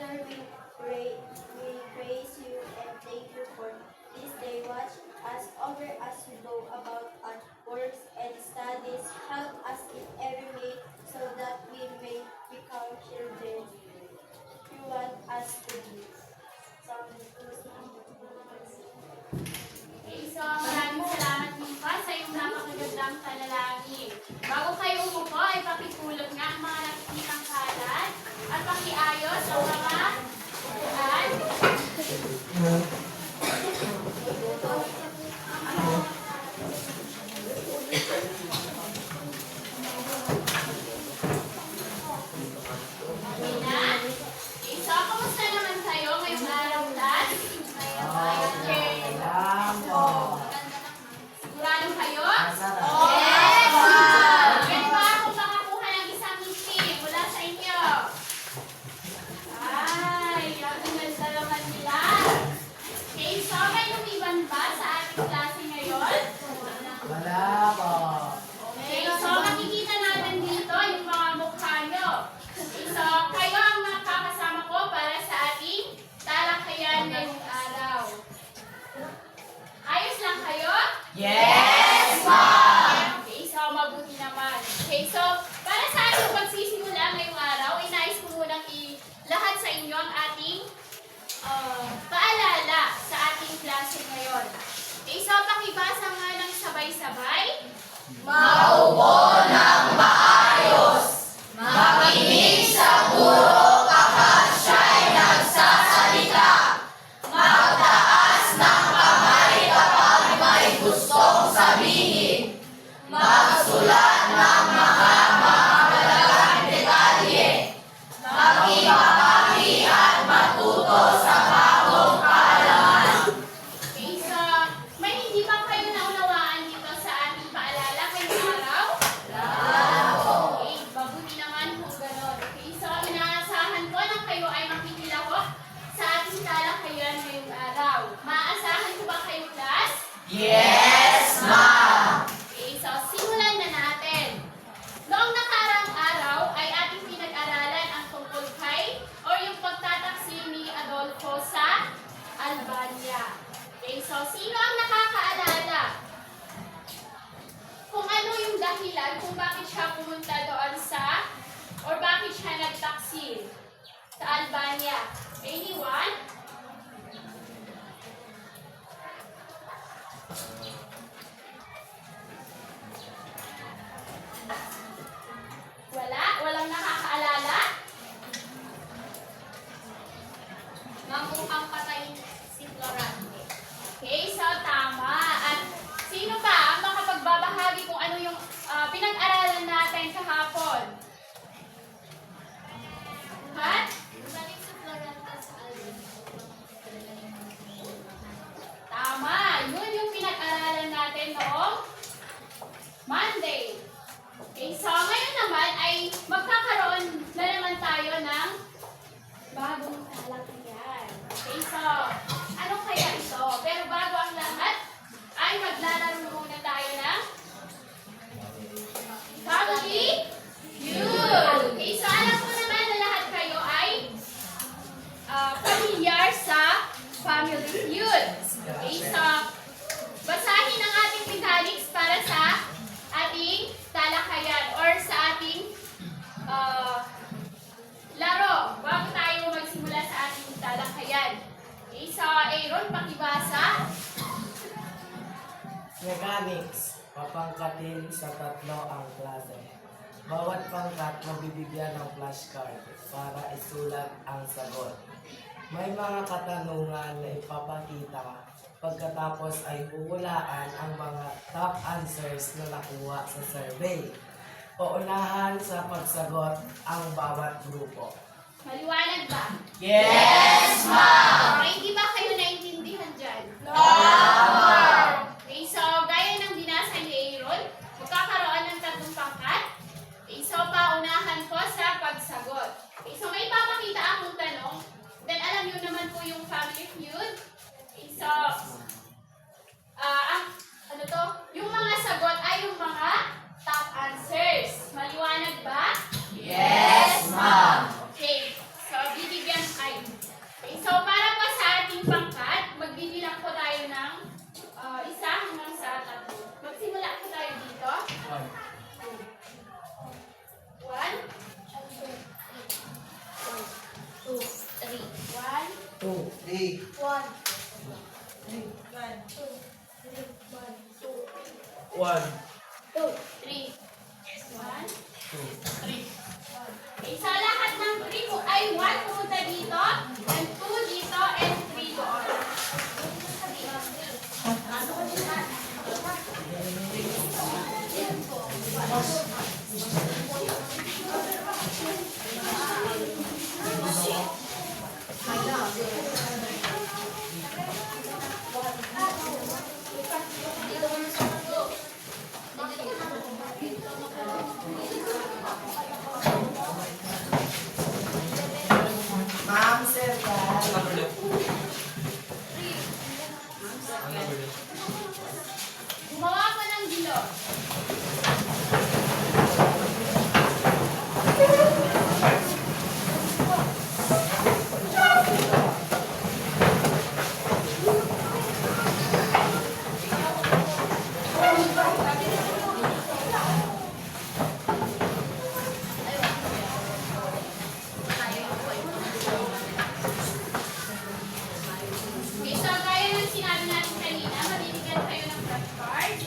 Father, we praise you and thank you for this day. Watch us over as we go about our works and studies. Help us in every way so that we may become children you want us to be. Okay, so maraming salamat din pa sa iyong napakagandang panalangin. Bago kayo umupo, ay pakipulot nga ang mga nakikitang kalat at pakiayos ang mga upuan. Okay na? Okay, so kamusta naman kayo ngayong araw, class? Okay. Sigurado kayo? Yes! Pwede ba akong makakuha ng isang ngiti mula sa inyo? Ay, ang ganda naman nila. Okay, so may lumiban ba sa ating klase ngayon? Wala po. Okay, so makikita natin dito yung mga mukha nyo. Okay, so kayo ang makakasama ko para sa ating talakayan ngayong araw. Ayos lang kayo? Yes, ma'am! Okay, so mabuti naman. Okay, so para sa ating pagsisimula ngayong araw, inais ko munang ilahat sa inyo ang ating paalala sa ating klase ngayon. Okay, so pakibasa nga ng sabay-sabay. Maupo ng maayos. Makinig sa guro kapag siya'y nagsasalita. Magtaas ng kamay kapag may gustong sabihin. Magsulat ng mga mahalagang detalye. Makipagkami at matuto sa bagong kaalaman. Okay, so may hindi pa kayo naunawaan dito sa ating paalala ngayong araw? Okay, mabuti naman kung gano'n. Okay, so inaasahan ko na kayo ay makikilahok sa ating talakayan ngayong araw. Maaasahan ko ba kayo, class? Yes, ma'am! Okay, so simulan na natin. Noong nakaraang araw ay ating pinag-aralan ang tungkol kay o yung pagtataksil ni Adolfo sa Albania. Okay, so sino ang nakakaalala kung ano yung dahilan kung bakit siya pumunta doon sa or bakit siya nagtaksil sa Albania? Anyone? Wala? Walang nakakaalala? Mamukhang patay si Florante. Okay, so tama. At sino pa ang makapagbabahagi kung ano yung pinag-aralan natin kahapon? Ha? Balik sa Floranta sa Tama. Yun yung pinag-aralan natin noong Monday. Okay, so ngayon naman ay magkakaroon na naman tayo ng bagong talakayan. Okay, so ano kaya ito? Pero bago ang lahat, ay maglalaro muna tayo ng Family Feud. Okay, so alam ko naman na lahat kayo ay familiar sa Family Feud. Okay, so basahin ang ating mechanics para sa ating talakayan or sa ating laro bago tayo magsimula sa ating talakayan. Okay, so Aaron, pakibasa. Mechanics, papangkatin sa tatlo ang klase. Bawat pangkat mabibigyan ng flashcard para isulat ang sagot. May mga katanungan na ipapakita. Pagkatapos ay huhulaan ang mga top answers na nakuha sa survey. Paunahan sa pagsagot ang bawat grupo. Maliwanag ba? Yes, ma'am! Okay, hindi ba kayo naintindihan dyan? Okay, so gaya ng binasa ni Aaron, magkakaroon ng tatlong pangkat. Okay, so paunahan ko sa pagsagot. Okay, so may papakita akong tanong. Then alam nyo naman po yung Family Feud. Okay, so ano to? Yung mga sagot ay yung mga top answers. Maliwanag ba? Yes, ma'am! Okay, so bibigyan ay 2, 3, 1, 1, 2, 3. 1, 2. 3. Okay, so lahat ng 3 po ay 1 pumunta dito, and 2 dito, and 3 doon. Ma'am, sir, yan. Gumawa ko ng dilo. Okay, so gaya ng sinabi natin kanina, mabibigyan kayo ng flashcard.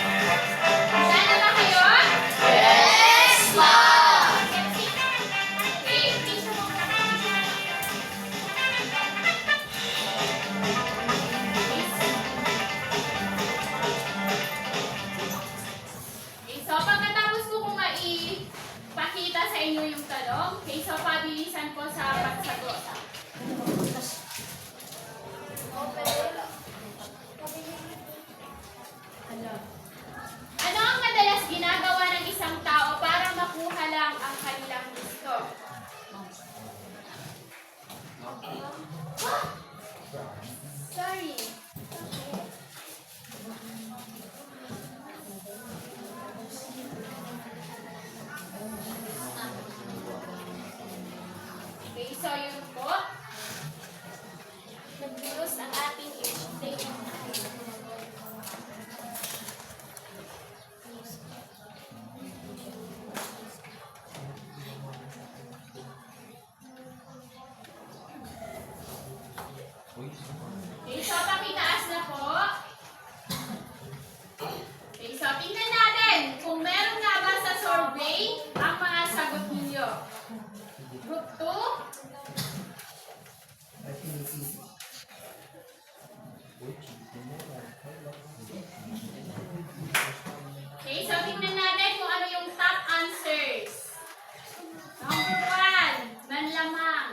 Sana ba kayo? Yes, ma'am! Okay, okay, so pagkatapos ko kung maipakita sa inyo yung tanong, okay, so pabilisan ko sa pagsagot. Ano ang madalas ginagawa ng isang tao para makuha lang ang kanilang gusto? Sorry. Okay, so yun po. Nagdulos ang ating statement. Okay, so pakitaas na po. Okay, so tingnan natin kung meron nga ba sa survey ang mga sagot ninyo. Group 2. Okay, so tingnan natin kung ano yung top answers. Number 1, manlamang.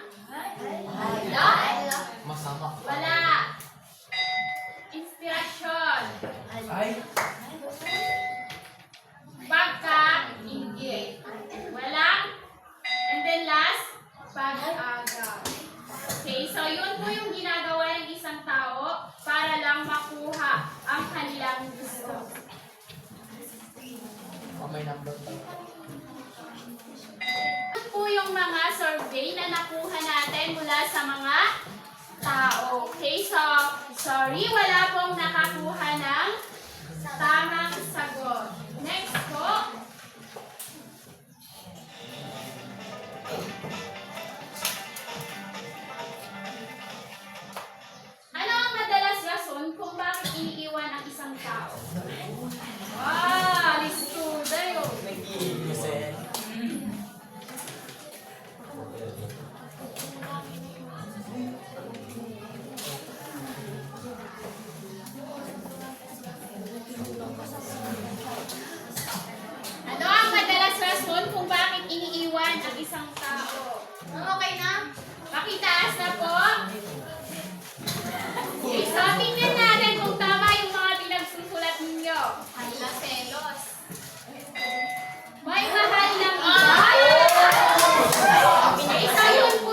masama. Wala. Inspirasyon. Ay, Pagka-inggit. Walang. And then last, pag-aga. Okay, so yun po yung ginagawa ng isang tao para lang makuha ang kanilang gusto. May number pa. Ito po yung mga survey na nakuha natin mula sa mga tao. Okay, so sorry, wala pong nakakuha ng tamang sagot. Next po. Ano ang madalas rason kung bakit iniiwan ang isang tao? Ah, listo dayo. nag-iinusin. Ano ang madalas rason kung bakit iniiwan ang isang tao? Okay na? Pakitaas na po. Okay, so tingnan natin kung tama yung mga pinagsusulat ninyo. Selos. May mahal ng iba. Okay, so yun po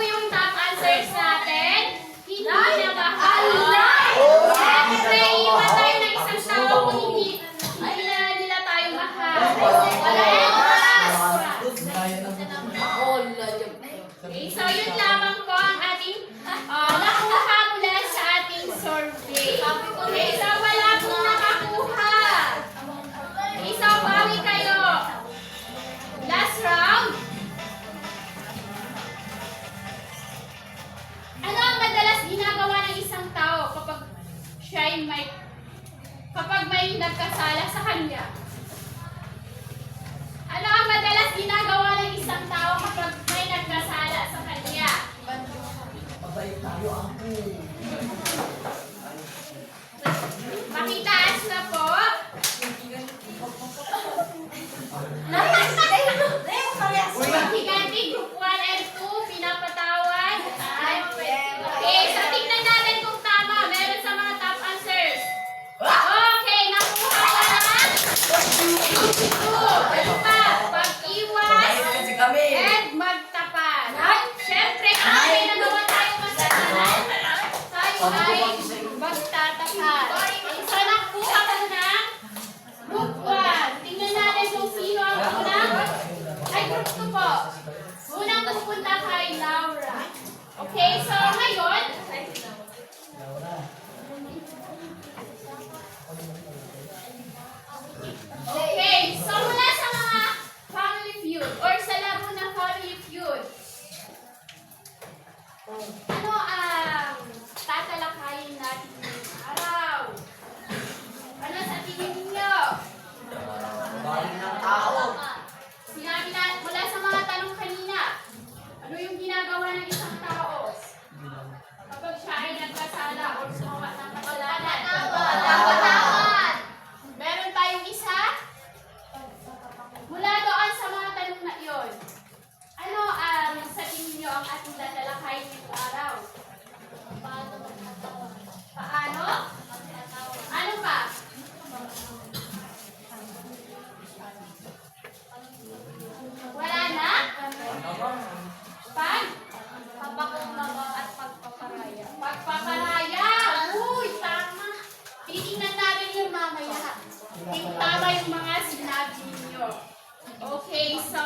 Okay, so yun lamang po ang ating nakuha mula sa ating survey. Okay, so wala pong nakakuha. Okay, so bawi kayo. Last round. Ano ang madalas ginagawa ng isang tao kapag may nagkasala sa kanya? Ano ang madalas ginagawa ng isang tao kapag may nagkasala sa kanya? Pabalik tayo ako. Makitaas na po. Higanti, group 1 and 2, pinapatawad. Okay, so tingnan natin kung tama. Meron sa mga top answers. Okay, nakuha ka na. 2. Ano pa? Pag-iwas Kasi kami. and magtapat. Siyempre, kapag may nagawa tayo kasalanan, tayo ay magtatapat. So, nakuha ka na. Group 1. Tingnan natin kung sino ang unang. Ay, group 2 po. Unang pupunta kay Laura. Okay, so ngayon, Laura. okay, so mula sa mga family feud or sa laro ng family feud, ano ang tatalakayin natin ngayong araw? Ano sa tingin ninyo? Balik ng tao. Sinabi na mula sa mga tanong kanina, ano yung ginagawa ng isang tao kapag siya ay nagkasala o gumawa ng kasalanan? Meron tayong isa. Mula doon sa mga tanong na iyon, ano ang sa tingin niyo ang ating tatalakayin ngayong araw? Paano? Ano pa? Wala na? Pagpaparaya. Uy, tama. Titingnan natin yung mamaya. Tama yung mga sinabi niyo. Okay, so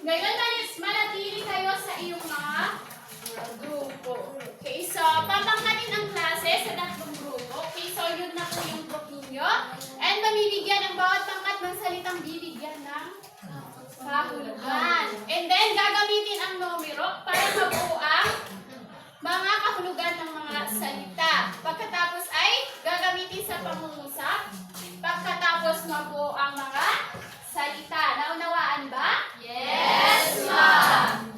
ngayon manatili kayo sa iyong mga grupo. Okay, so papangkatin ang klase sa tatlong grupo. Okay, so yun na po yung group ninyo. And mamibigyan ang bawat pangkat ng salitang bibigyan ng kahulugan. And then gagamitin ang numero para mabuo ang mga kahulugan ng mga salita. Pagkatapos ay gagamitin sa pangungusap. Pagkatapos mabuo ang mga salita. Naunawaan ba? Yes, ma'am!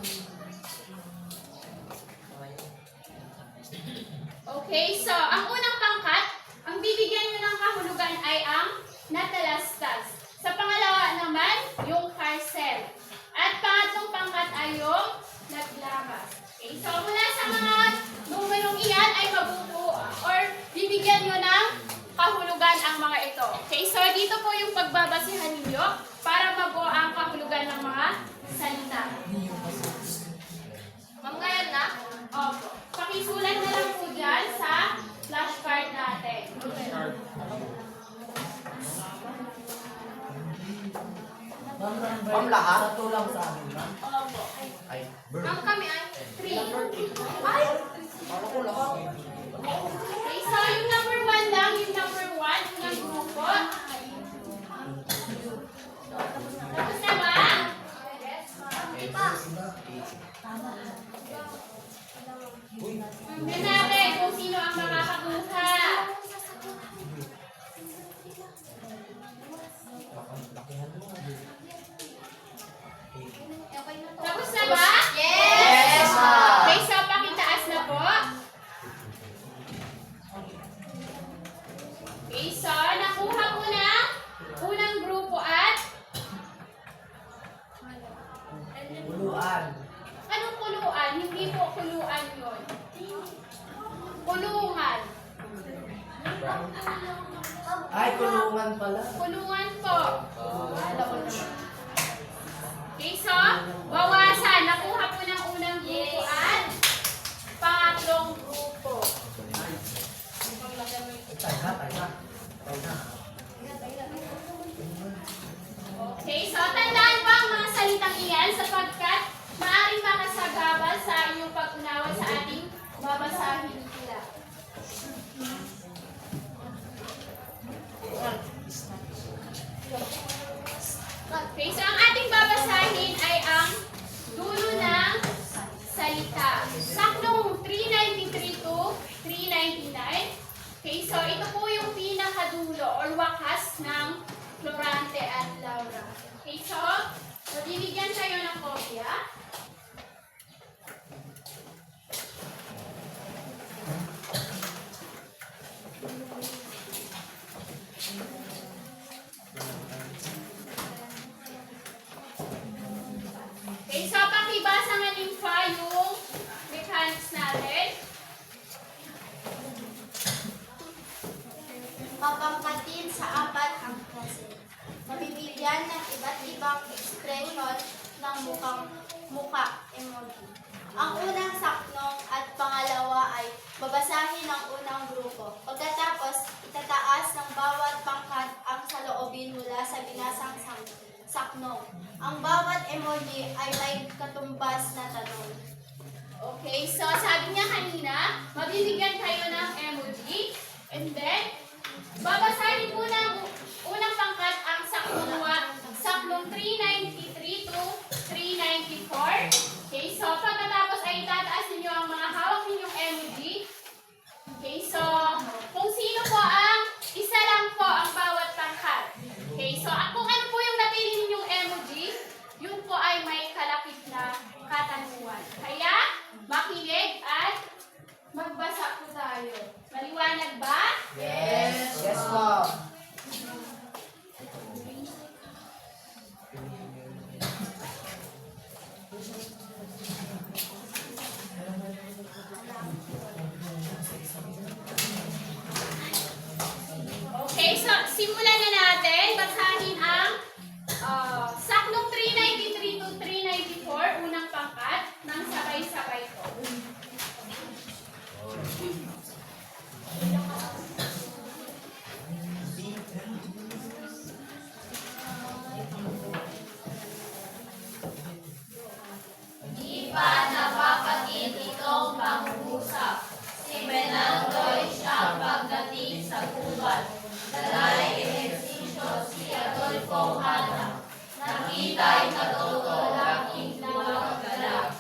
Okay, so ang unang pangkat, ang bibigyan nyo ng kahulugan ay ang natalastas. Sa pangalawa naman, yung parcel. At pangatlong pangkat ay yung naglamas. Okay, so mula sa mga numerong iyan ay mabubuo or bibigyan nyo ng kahulugan ang mga ito. Okay, so dito po yung pagbabasihan ninyo para mabuo ang kahulugan ng mga salita. Ma'am, kaya na? Opo. Pakisulat na lang po dyan sa flashcard natin. Ma'am, lahat? Sa tulang sa amin, ma'am. Opo. Ay, Ma'am, kami ay 3. Para ko lang. Okay, so yung number 1 lang, yung number 1 ng grupo. Tapos na ba? Tingnan natin kung sino ang makakakuha. Tapos na ba? Yes, ma'am. Okay, so pakitaas na po. Okay, so nakuha ko na unang grupo at Puluan. anong kuluan? Hindi po kuluan yun. Kulungan. Ay, kulungan pala. Kulungan po. Okay, so bawasan. Nakuha po ng unang grupo at pangatlong grupo. Tayo na. pag-unawa sa ating babasahin nila. Okay, so ang ating babasahin ay ang dulo ng salita. Saklong 393 to 399. Okay, so ito po yung pinakadulo or wakas ng Florante at Laura. Okay, so bibigyan kayo ng kopya. Okay, so pakibasa nga nimfa yung mechanics natin. Mapangkatin sa apat ang klase. Mabibigyan ng iba't ibang ekspresyon ng muka emoji. Ang unang saknong at pangalawa ay babasahin ng unang grupo. Pagkatapos, itataas ng bawat pangkat ang saloobin mula sa binasang saknong. Ang bawat emoji ay may katumbas na tanong. Okay, so sabi niya kanina, mabibigyan kayo ng emoji. And then, babasahin po ng unang pangkat ang saklong 393 to 394. Okay, so pagkatapos ay itataas ninyo ang mga hawak ninyong emoji. Okay, so kung sino po ang isa lang po ang bawat pangkat. Okay, so kung ano po yung napili ninyong emoji, yun po ay may kalakip na katanungan. Kaya, makinig at magbasa po tayo. Maliwanag ba? Yes. Yes, po. Okay, so simulan na natin. Basahin ang saklong 393 to 394, unang pangkat, ng sabay-sabay ko. Di pa napapagid itong pangungusap. Si Benandoy siya pagdating sa gubat. Dalay ehersisyo si Adolfo Hana. Nakita'y natuto laking lumagala.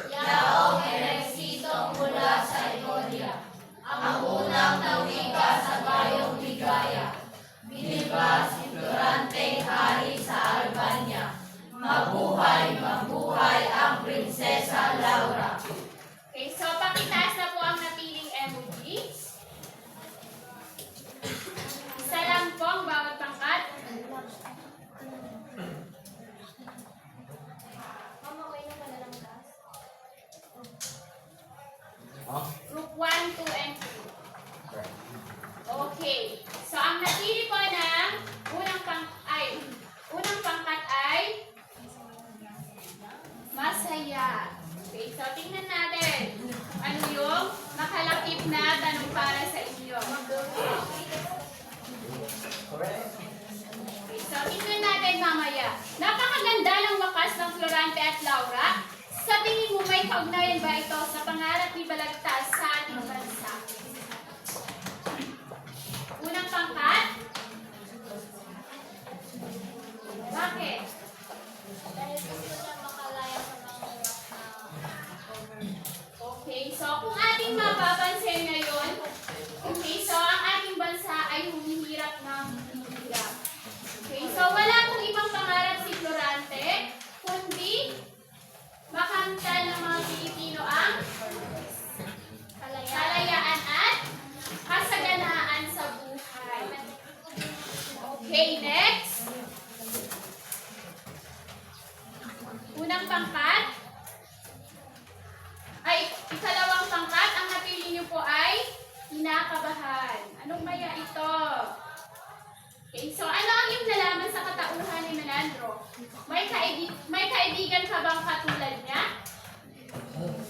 Yaong ehersito mula sa Ikonia. Ang unang nawika sa bayong ligaya. Binilba si Florante hari sa Albania. Mabuhay, mabuhay ang Prinsesa Laura. Okay, so pakitaas na po ang napiling emoji. Isa lang po ang bawat pangkat. Group 1, 2, and 3. Okay. So, ang napili po ng unang pangkat ay masaya. Okay. So, tingnan natin ano yung makalakip na tanong para sa inyo. Okay. So, tingnan natin mamaya. Napakaganda ng wakas ng Florante at Laura. Sa tingin mo, may kaugnayan ba ito sa pangarap ni Balagtas sa ating bansa? Unang pangkat? Bakit? Dahil gusto niya makalaya sa mga Okay, so kung ating mapapansin ngayon, okay, so ang ating bansa ay humihirap ng humihirap. Okay, so wala pong ibang pangarap si Florante, kundi makamtan ng mga Pilipino ang kalayaan at kasaganaan sa buhay. Okay, next. Unang pangkat. Ikalawang pangkat, ang napili niyo po ay kinakabahan. Anong kaya ito? Okay, so ano ang iyong nalaman sa katauhan ni Melandro? May kaibigan ka bang katulad niya?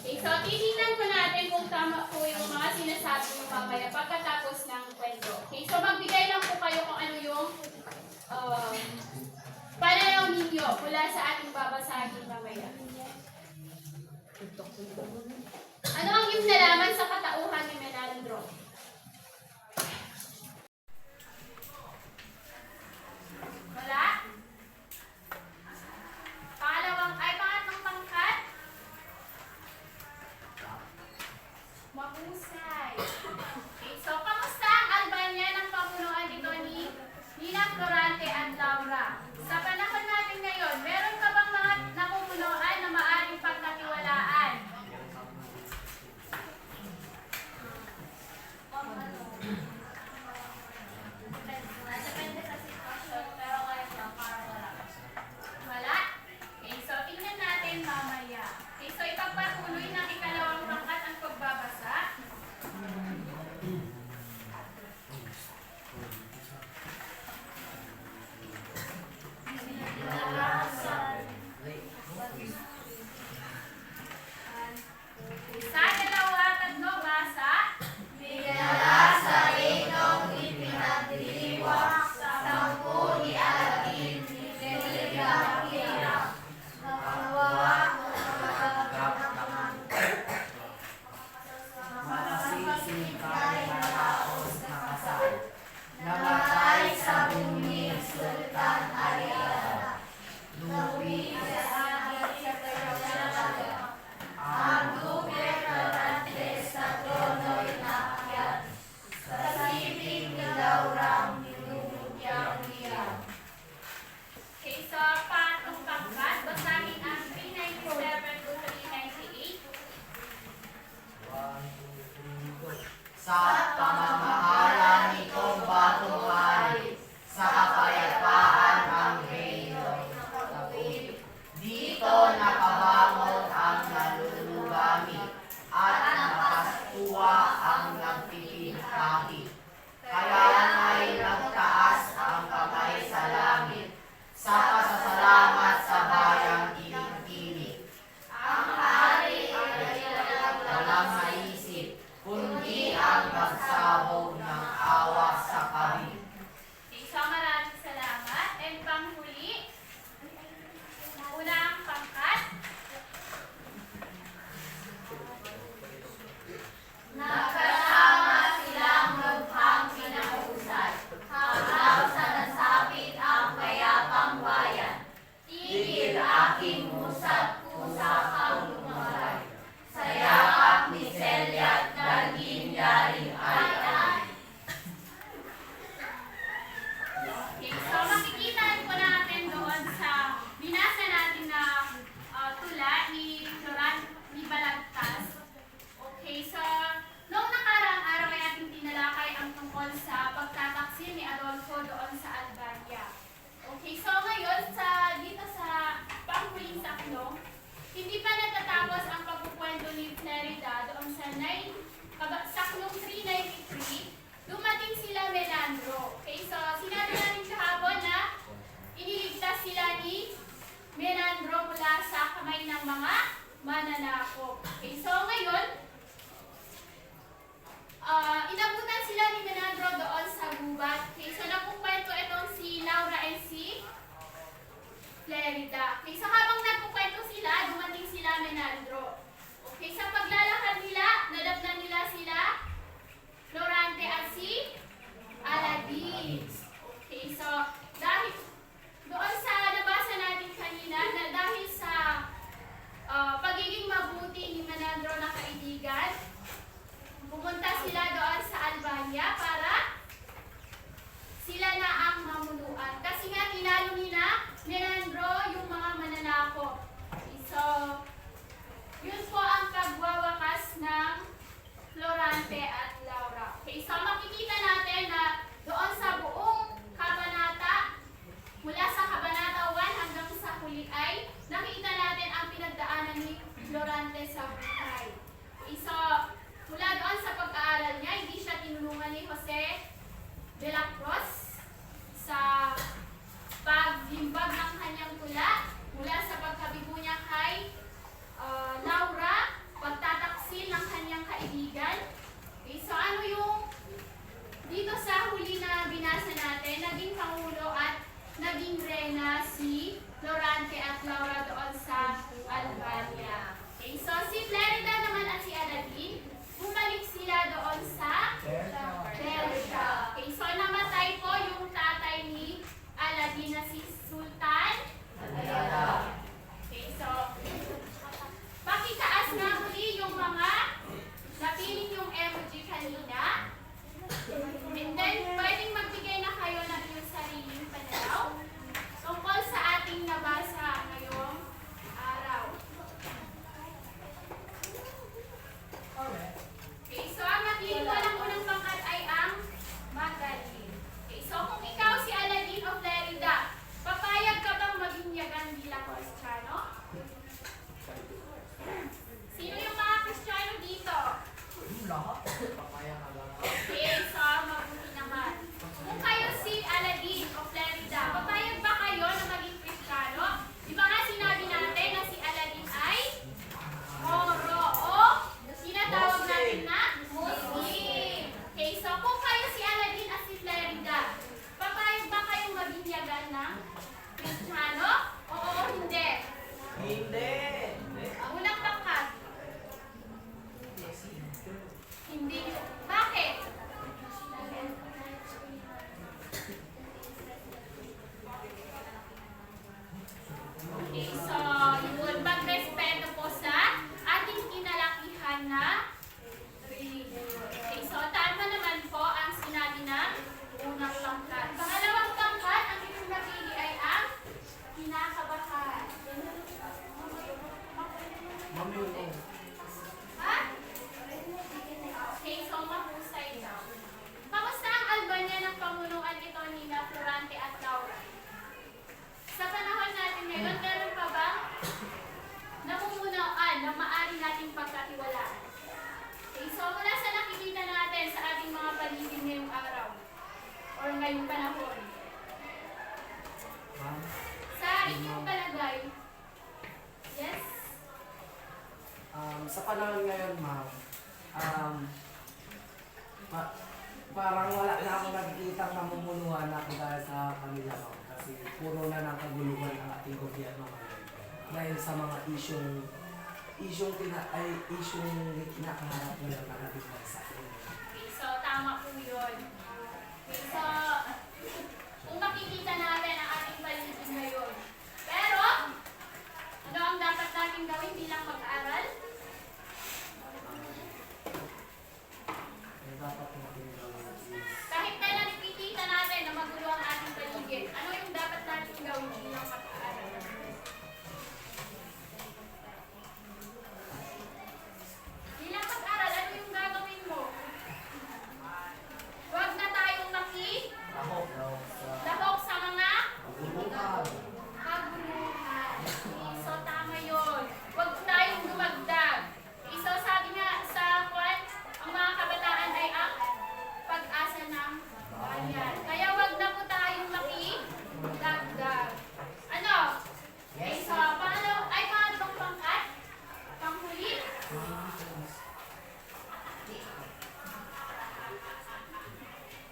Okay, so titingnan po natin kung tama po yung mga sinasabi mo mamaya pagkatapos ng kwento. Okay, so magbigay lang po kayo kung ano yung pananaw ninyo mula sa ating babasahin mamaya. Ano ang iyong nalaman sa katauhan ni Menandro? Wala? Pangatlong pangkat? Mahusay. Okay, so kamusta ang Albania ng pamunuan ito ni Nina Florante at Laura? Sa panahon natin ngayon, meron ka bang mga namumunuan na maaaring pagkatiwalaan? Depende sa sitwasyon, pero ngayon lang, parang wala. Wala? Okay, so tingnan natin mamaya. Okay, so ipagpatuloy ng ikalawang pangkat ang pagbabasa. Sa dalawa, tatlo, basa. Pinalasa inong ipinagdiriwang sa sampu ni Alvin ni Delia Kira. Nakawa Makasisipay na laos na kasal. Namatay sa buming Sultan Ariada. Lupi ang Duque Florante sa trono'y naakyat. Sa siping ni Laurang ninubugyang niya. Okay, so patong pangkat, basahin ang 397 to 398. Sa pamamahala nitong bagong hari, sa kapayapaan ang reino nakatawid. Dito nakabangon ang nalulugami at nakastuwa ang nagpipintahi. Kaya nga'y nagtaas ang kamay sa langit sa pasasalamat sa bayang iling-iling. ang hari ay Walang maisip, kundi ang pagsabog ng awa sa kabig. Okay, so maraming salamat. And panghuli, unang pangkat. Nagkasama silang lubhang pinahusay, hanggang sa nasapit ang mayapang bayan. Tigil aking musat, kusap ang lumaray. Sa yakap ni Celia, naging yaring ay. Okay, so makikita po natin doon sa binasa natin na tula ni Balagtas. Okay, so noong nakaraang araw ay ating tinalakay ang tungkol sa pagtataksil ni Adolfo doon sa Albania. Okay, so ngayon dito sa panghuling saklo, hindi pa natatapos ang pagkukwento ni Flerida doon sa saklong 393, dumating sila Menandro. Okay, so sinabi natin kahapon na iniligtas sila ni Menandro mula sa kamay ng mga mananakop. Okay, so ngayon, inabutan sila ni Menandro doon sa gubat. Okay, so nakukwento itong si Laura and si Flerida. Okay, so habang nagkukwento sila, dumating sila Menandro. Okay, sa paglalakad nila, nadapnan nila sila Florante at si Aladin. Okay, so dahil doon sa nabasa natin kanina na dahil sa pagiging mabuti ni Menandro na kaibigan, pumunta sila doon sa Albania para sila na ang mamunuan. Kasi nga tinalo ni Menandro yung mga mananakop. Okay, so yun po ang pagwawakas ng Florante at Laura. Okay, so makikita natin na doon sa buong kabanata, mula sa kabanata 1 hanggang sa huli ay nakita natin ang pinagdaanan ni Florante sa buhay. Okay, so mula doon sa pag-aaral niya, hindi siya tinulungan ni Jose de la Cruz sa paglimbag ng kanyang tula, mula sa pagkabigo niya kay Laura, pagtataksil ng kanyang kaibigan. Okay, so ano yung dito sa huli na binasa natin, naging pangulo at naging reyna si Florante at Laura doon sa Albania. Okay, so si Flerida naman at si Aladin Sabi na si Sultan. Okay, so, pakitaas nga muli yung mga napiling yung emoji kanina. And then, pwedeng magbigay na kayo ng iyong sariling pananaw tungkol sa ating nabasa ngayong araw. Okay, so ang napiling walang unang pangkat ay ang magaling. Okay, so kung ikaw si Aladdin of Lerida, papayag ka bang mabinyagan bilang Kristiyano? Sino yung mga Kristiyano dito? Okay, so mabuti naman. Kung kayo si Aladdin of Lerida, papayag ba kayo na maging Kristiyano? Di ba nga sinabi natin na si Aladdin ay Moro o tinatawag natin na Muslim. Okay, so kung kayo si Aladdin at si Lerida, papayag ba kayong mabinyagan ng Kristiyano? Oo o hindi? Hindi! Ang unang pangkat. Hindi. Bakit? Okay, so yun, pagrespeto po sa ating kinalakihan na relihiyon. Okay, so tama naman po ang sinabi ng unang pangkat. Pangalawang pangkat, ang inyong napili ay ang kinakabahan. Mamulong. Ha? Okay, so mahusay daw. Kamusta ang Albania ng pamunuan ito ni Florante at Laura? Sa panahon natin ngayon, meron pa bang namumunuan na maaari nating pagkatiwalaan? Okay, so mula sa nakikita natin sa ating mga paligid ngayong araw or ngayong panahon, Ma'am? sa inyong palagay, yes? Sa panahon ngayon, ma'am, parang wala na akong nakikita namumunuan ako dahil sa kanila, ma'am. Kasi puro na ng kaguluhan ang ating gobyerno ngayon. Dahil sa mga isyong kinakaharap nila ng ating bansa. Okay, so tama po yun. Okay, so kung makikita natin ang ating paligid ngayon. Pero, ano ang dapat natin gawin bilang mag-aaral? Ang dapat natin gawin is Kahit kailan ipikita natin na magulo ang ating paligid, ano yung dapat natin gawin bilang mag-aaral? Bilang mag-aaral, ano yung gagawin mo? Huwag na tayong lahok daw sa lahok sa mga kaguluhan. kaguluhan. So, tama yun. Huwag tayong dumagdag. So, sabi nga sa kwan, ang mga kabataan ay ang pag-asa ng bayan. Kaya huwag na po tayong makidagdag. Ano? Okay, so, pangalawang pangkat? Panghuli?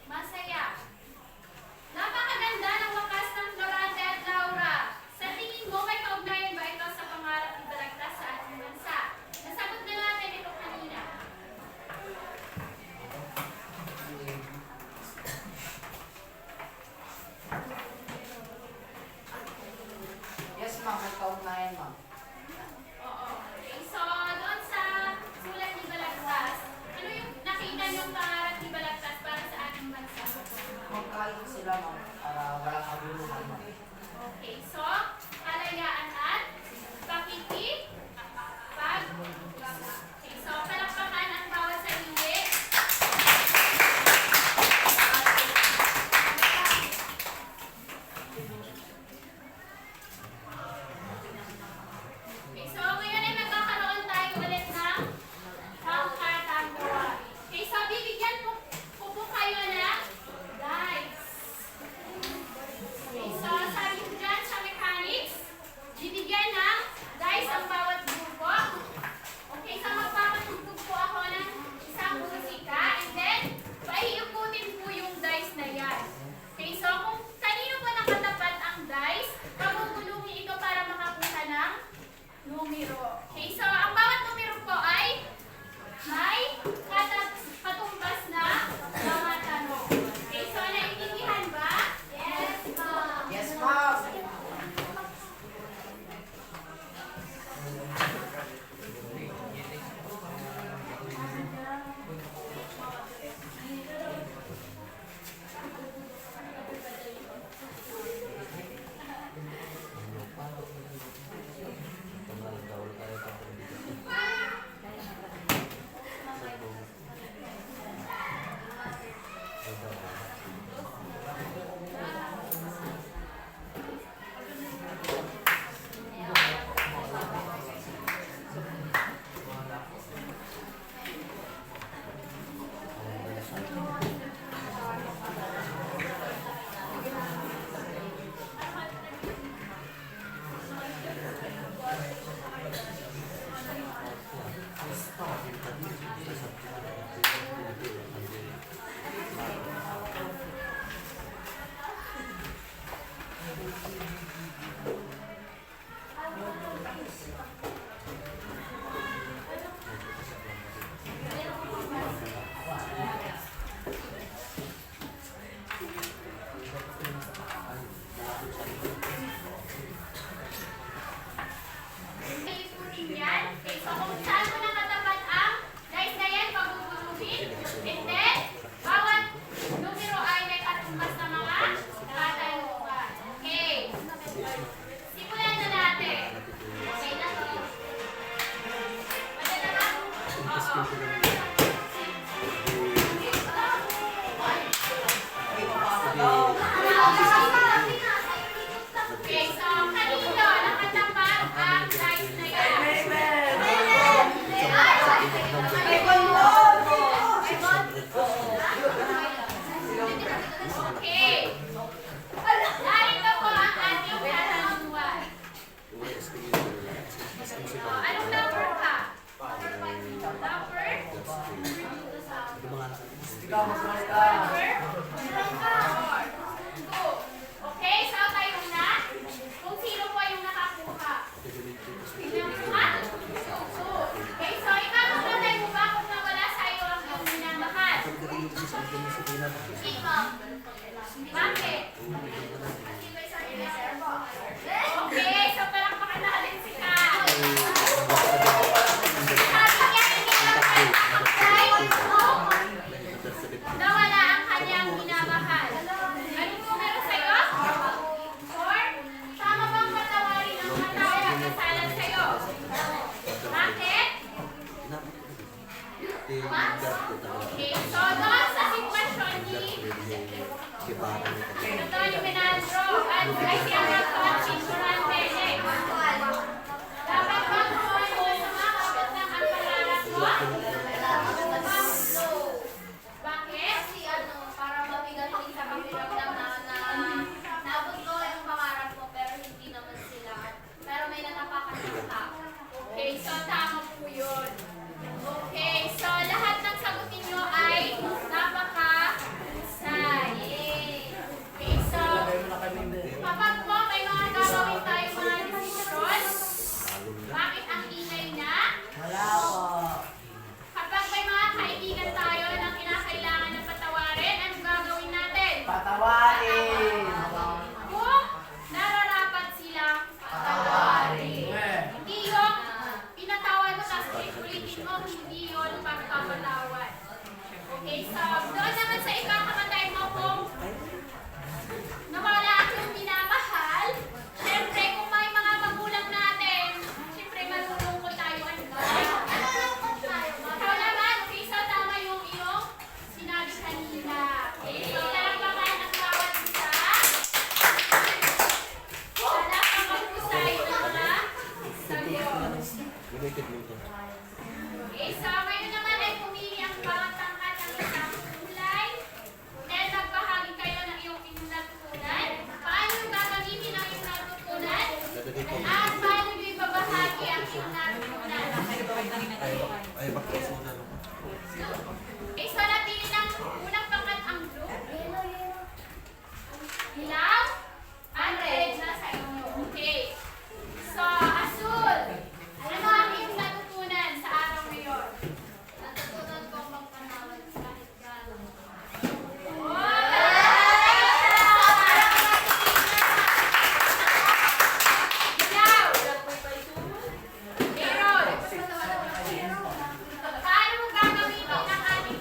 Masaya. Napakaganda ng wakas ng Florante at Laura. Sa tingin mo, may kaugnayan ba ito sa pangarap ni Balagtas sa ating bansa? Nasagot na natin ito kanina. Yes, ma'am. May kaugnayan, ma'am. Oo. Okay, so doon sa sulat ni Balagtas, ano yung nakita niyong pangarap ni Balagtas para sa ating bansa? Magkain sila, ma'am. Para walang kaguluhan, ma'am. Okay, so kalayaan at pakikipag. Okay, so palakpakan ang bawat sarili. Okay, so ngayon ay magkakaroon tayo ulit ng pangkatang gawain. Okay, so bibigyan ko po kayo ng dice. Okay, so sabi ko dyan sa mechanics, bibigyan ng dice ang bawat grupo. Okay, so magpapatugtog po ako ng isang musika and then paiuputin po yung dice na yan. Okay, so kung kanino po nakatapat ang dice, pagugulungin ito para makakuha ng numero. Okay, so ang bawat numero po ay may katumbas na mga tanong. Okay, so naiintindihan ba? Yes, ma'am. Yes, Ilipunin yan. Okay, so kung saan mo nakatapat ang dice na yan, pagbubunuhin. And then, bawat numero ay may katumbas na mga katanungan. Okay. Simulan na natin. Okay na to. Madala na? Oo. Okay, so kanino nakatapat ang dice na yan? Okay. Narito po ang ating katanungan. Anong number ka? Number? Two. Okay, so tayo na. Kung sino po yung nakakuha. Ha? Two. Okay, so ipapapatay mo ba kung nawala sa iyo ang iyong minamahal? Ikaw. Bakit? Okay, so palakpakan natin si Kat. Sabi niya, hindi na kayo nakakay kung nawala ang kanyang minamahal. Anong numero sa'yo? Four? Tama bang patawarin ang matao magkasalan sa'yo? Bakit? Okay, so doon sa sitwasyon ni Antonio Menandro at ay siya nagkakasing Durante. Dapat bang kumain mo sa mga kapit ng ang pangarap mo? Bakit? Kasi para mabigat din sa pakiramdam na naabot ko yung pangarap mo pero hindi naman sila. Pero may natapakan ng tao. Okay, so tama po yun. Okay, so lahat ng sagutin nyo ay napaka-husay. Okay, so kapag po may mga gagawin tayo mga desisyon, bakit ang ingay na? Wala po. Kapag may mga kaibigan tayo na kinakailangan na patawarin, anong gagawin natin? Patawarin. Kung nararapat silang patawarin. Hindi yung pinatawad mo tapos ulitin mo, hindi yun pagpapatawad. Okay, so doon naman sa ikakamatay mo kung nawala ang iyong minamahal, syempre kung may mga magulang natin, syempre malulungkot tayo. Ano ba? Ikaw naman, okay, so tama yung iyong sinabi kanina. Okay, so talampakan ang bawat isa. Talampakan po sa iyo ng mga sagot. Okay, so ngayon naman ay pumili ang bawat tangkat ng isang kulay. Then magbahagi kayo ng iyong inyong natutunan. Paano gagamitin ang iyong natutunan? At paano nyo ibabahagi ang iyong natutunan? Okay, so napili ng unang pangkat ang blue. Ilaw? Ang red na sa inyo. Okay. So, asul. Ano ang iyong natutunan sa araw ngayon? Natutunan ko magpanawad kahit gano'n. Ilaw. Aaron. Paano mo gagamitin ang ating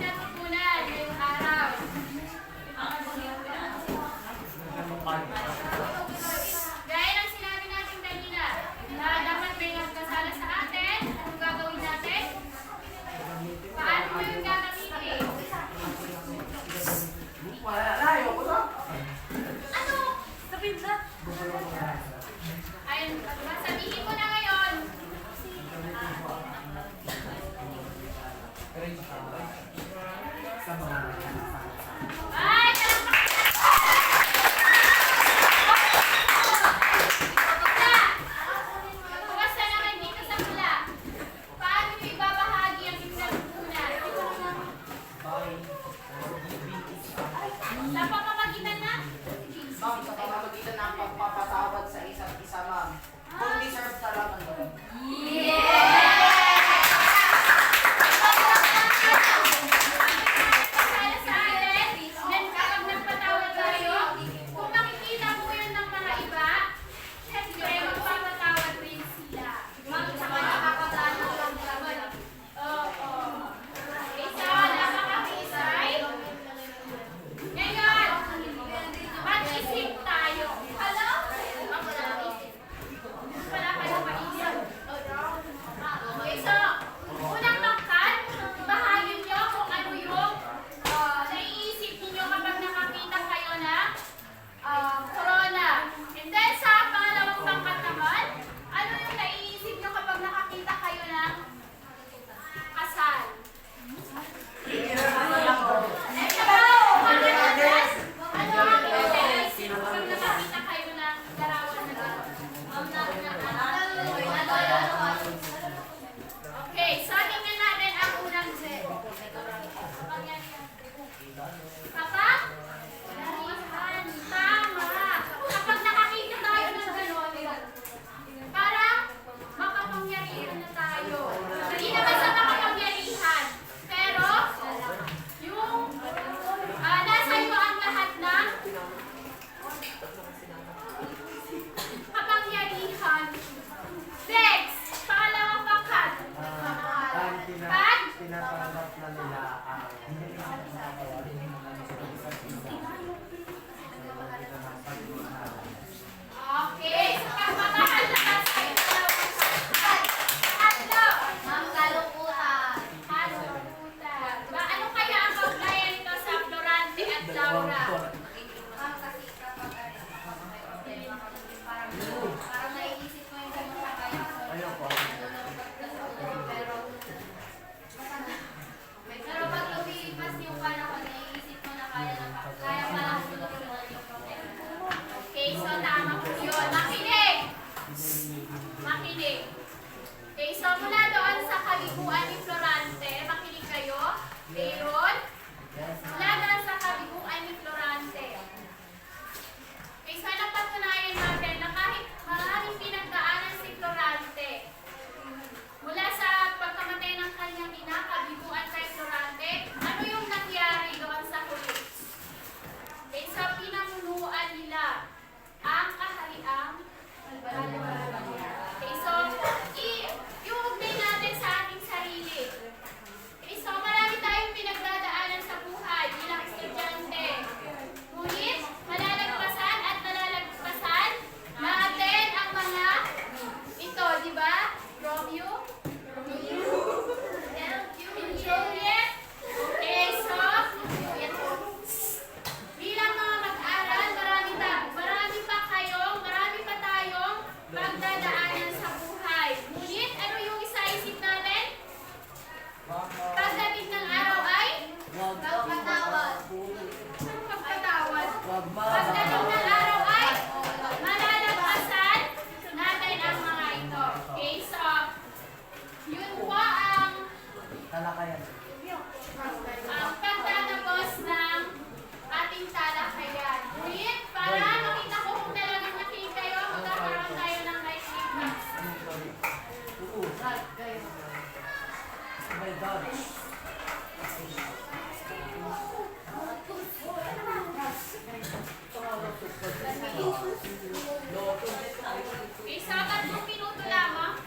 Okay, sa 3 minuto lamang.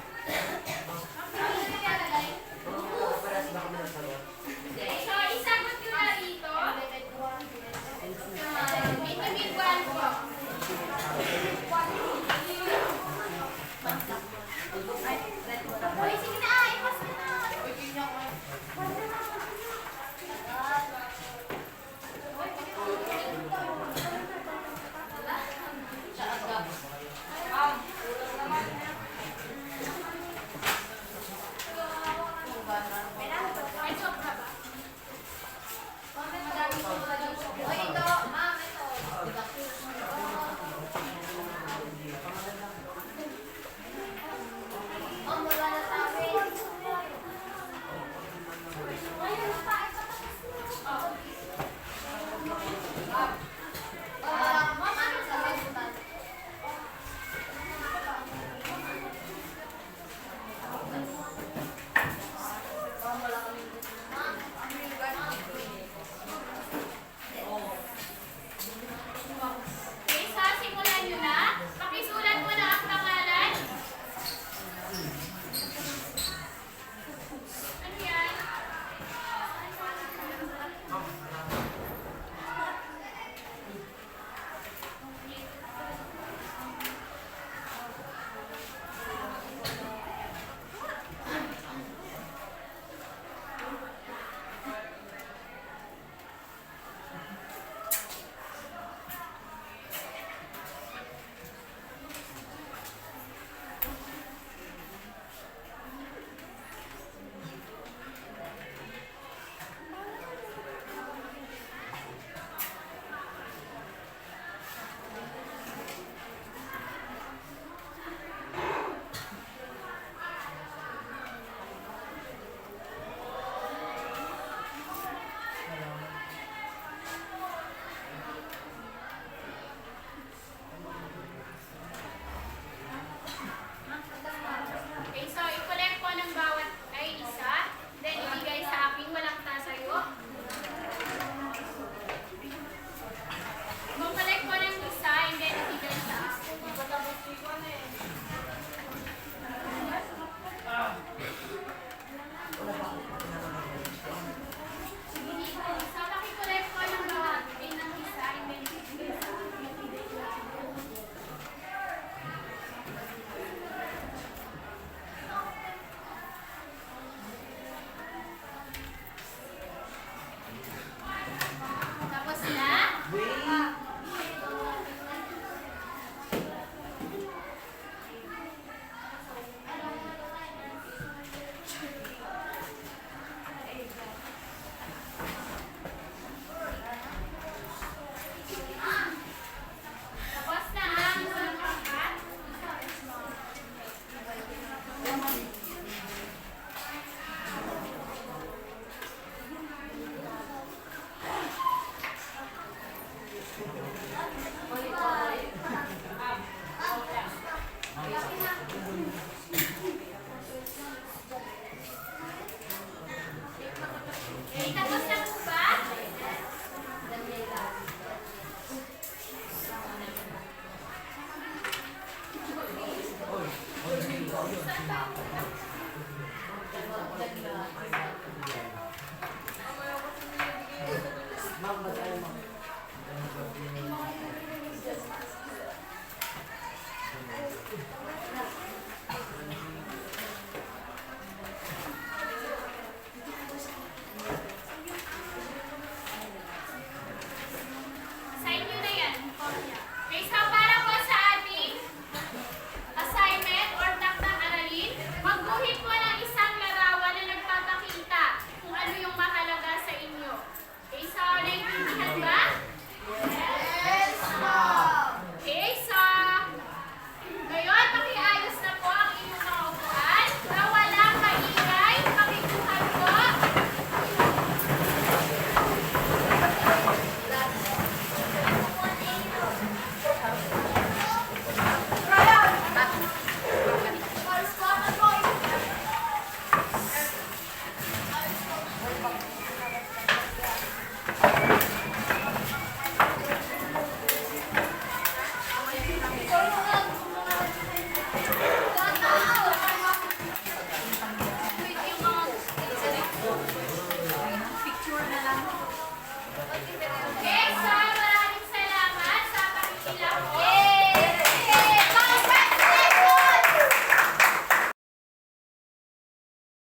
Ano nilalagay? Okay, so isagot nyo na rito. Individual po. Uy, sige na, ipas ka na. May sobra ba? Uy, ito, ma'am, ito. Ma'am, wala na sabi. Ayun pa, ipatapos mo. Ma'am, ano sasagutan? Okay, so simulan nyo na. Pakisulat mo na ang pangalan. Ano yan? Okay, so i-collect po ng bawat ay isa. Then ibigay sa akin, walang tasayo. Mag-collect po ng isa and then ibigay sa akin. So paki-collect po ng bawat ay ng isa and then ibigay sa akin. Tapos na? Tapos na ang pangkat. Okay, tapos na po ba? Oy,